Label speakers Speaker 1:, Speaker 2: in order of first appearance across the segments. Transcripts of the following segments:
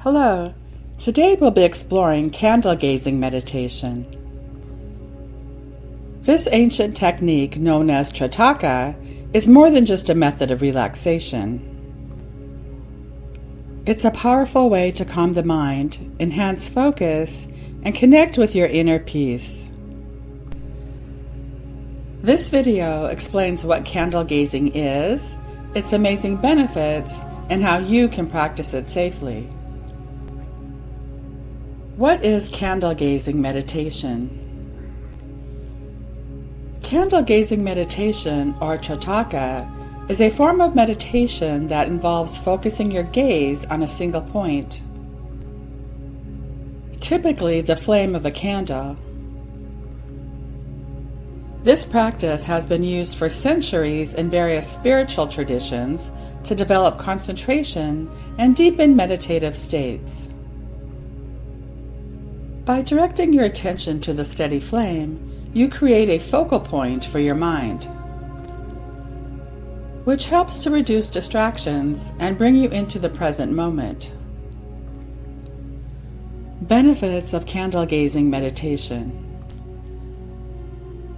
Speaker 1: Hello. Today we'll be exploring candle gazing meditation. This ancient technique, known as Trataka, is more than just a method of relaxation. It's a powerful way to calm the mind, enhance focus, and connect with your inner peace. This video explains what candle gazing is, its amazing benefits, and how you can practice it safely. What is candle gazing meditation? Candle gazing meditation, or Trataka, is a form of meditation that involves focusing your gaze on a single point, typically the flame of a candle. This practice has been used for centuries in various spiritual traditions to develop concentration and deepen meditative states. By directing your attention to the steady flame, you create a focal point for your mind, which helps to reduce distractions and bring you into the present moment. Benefits of candle gazing meditation.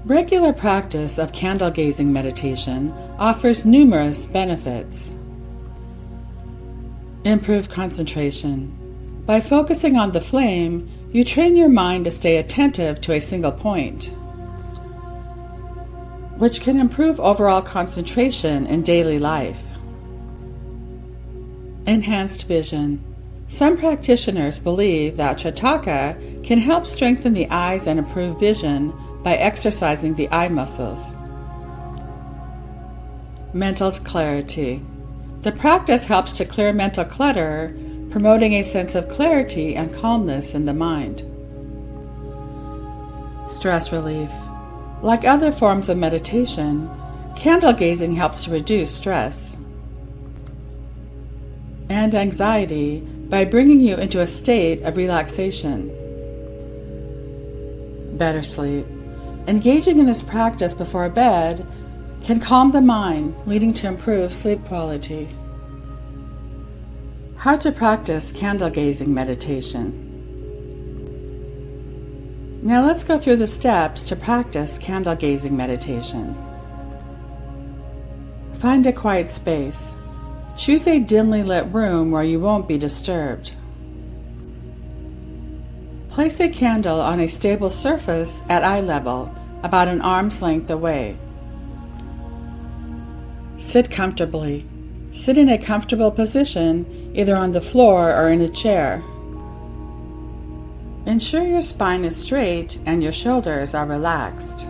Speaker 1: Regular practice of candle gazing meditation offers numerous benefits. Improved concentration. By focusing on the flame, you train your mind to stay attentive to a single point, which can improve overall concentration in daily life. Enhanced vision. Some practitioners believe that Trataka can help strengthen the eyes and improve vision by exercising the eye muscles. Mental clarity. The practice helps to clear mental clutter, promoting a sense of clarity and calmness in the mind. Stress relief. Like other forms of meditation, candle gazing helps to reduce stress and anxiety by bringing you into a state of relaxation. Better sleep. Engaging in this practice before bed can calm the mind, leading to improved sleep quality. How to practice candle gazing meditation. Now let's go through the steps to practice candle gazing meditation. Find a quiet space. Choose a dimly lit room where you won't be disturbed. Place a candle on a stable surface at eye level, about an arm's length away. Sit comfortably. Sit in a comfortable position, either on the floor or in a chair. Ensure your spine is straight and your shoulders are relaxed.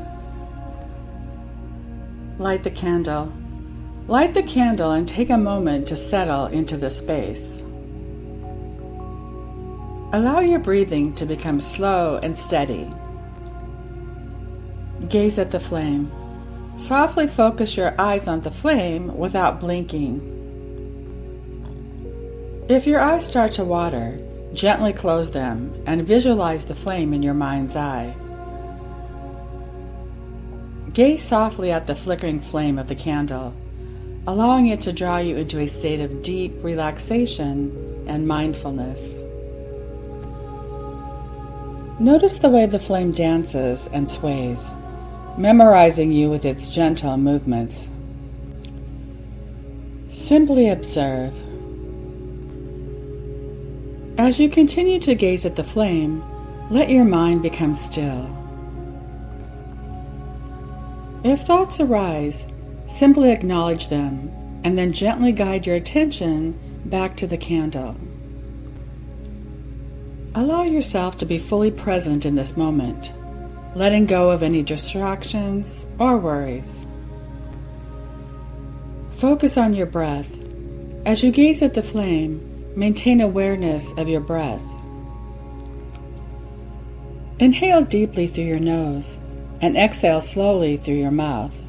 Speaker 1: Light the candle. Light the candle and take a moment to settle into the space. Allow your breathing to become slow and steady. Gaze at the flame. Softly focus your eyes on the flame without blinking. If your eyes start to water, gently close them and visualize the flame in your mind's eye. Gaze softly at the flickering flame of the candle, allowing it to draw you into a state of deep relaxation and mindfulness. Notice the way the flame dances and sways, memorizing you with its gentle movements. Simply observe. As you continue to gaze at the flame, let your mind become still. If thoughts arise, simply acknowledge them and then gently guide your attention back to the candle. Allow yourself to be fully present in this moment, letting go of any distractions or worries. Focus on your breath. As you gaze at the flame, maintain awareness of your breath. Inhale deeply through your nose and exhale slowly through your mouth.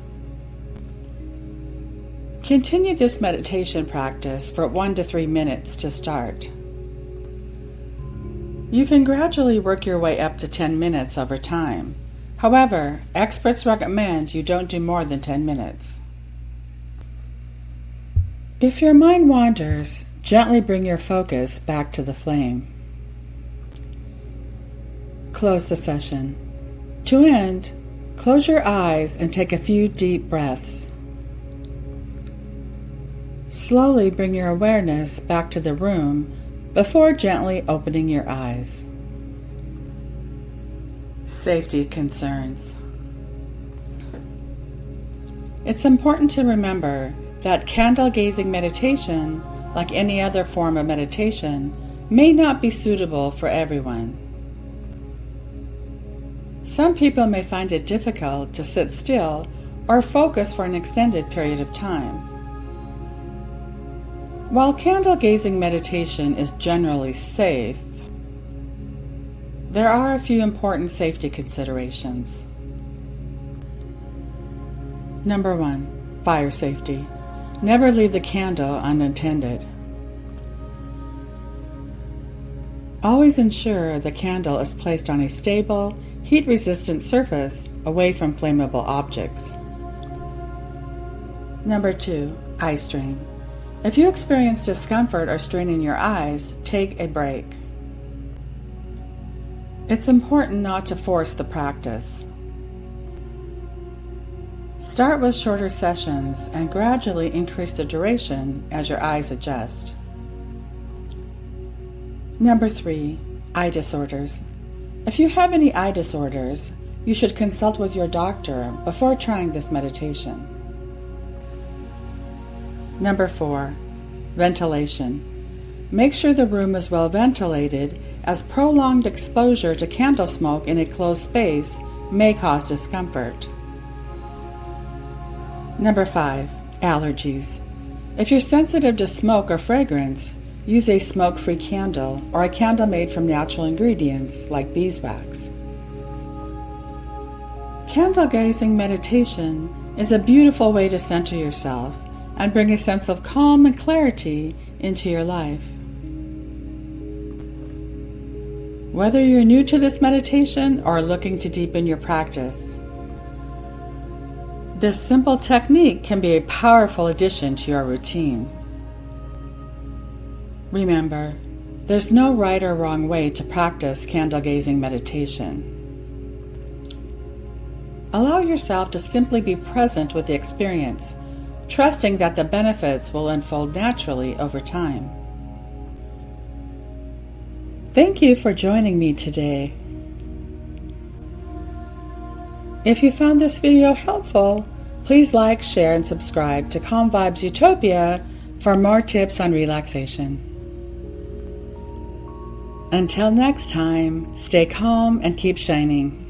Speaker 1: Continue this meditation practice for 1 to 3 minutes to start. You can gradually work your way up to 10 minutes over time. However, experts recommend you don't do more than 10 minutes. If your mind wanders, Gently bring your focus back to the flame. Close the session. To end, close your eyes and take a few deep breaths. Slowly bring your awareness back to the room before gently opening your eyes. Safety concerns. It's important to remember that candle gazing meditation, like any other form of meditation, may not be suitable for everyone. Some people may find it difficult to sit still or focus for an extended period of time. While candle gazing meditation is generally safe, there are a few important safety considerations. Number 1, fire safety. Never leave the candle unattended. Always ensure the candle is placed on a stable, heat-resistant surface away from flammable objects. Number 2, eye strain. If you experience discomfort or strain in your eyes, take a break. It's important not to force the practice. Start with shorter sessions and gradually increase the duration as your eyes adjust. Number 3, eye disorders. If you have any eye disorders, you should consult with your doctor before trying this meditation. Number 4, ventilation. Make sure the room is well ventilated, as prolonged exposure to candle smoke in a closed space may cause discomfort. Number 5, allergies. If you're sensitive to smoke or fragrance, use a smoke-free candle or a candle made from natural ingredients like beeswax. Candle gazing meditation is a beautiful way to center yourself and bring a sense of calm and clarity into your life. Whether you're new to this meditation or looking to deepen your practice, this simple technique can be a powerful addition to your routine. Remember, there's no right or wrong way to practice candle gazing meditation. Allow yourself to simply be present with the experience, trusting that the benefits will unfold naturally over time. Thank you for joining me today. If you found this video helpful, please like, share, and subscribe to Calm Vibes Utopia for more tips on relaxation. Until next time, stay calm and keep shining.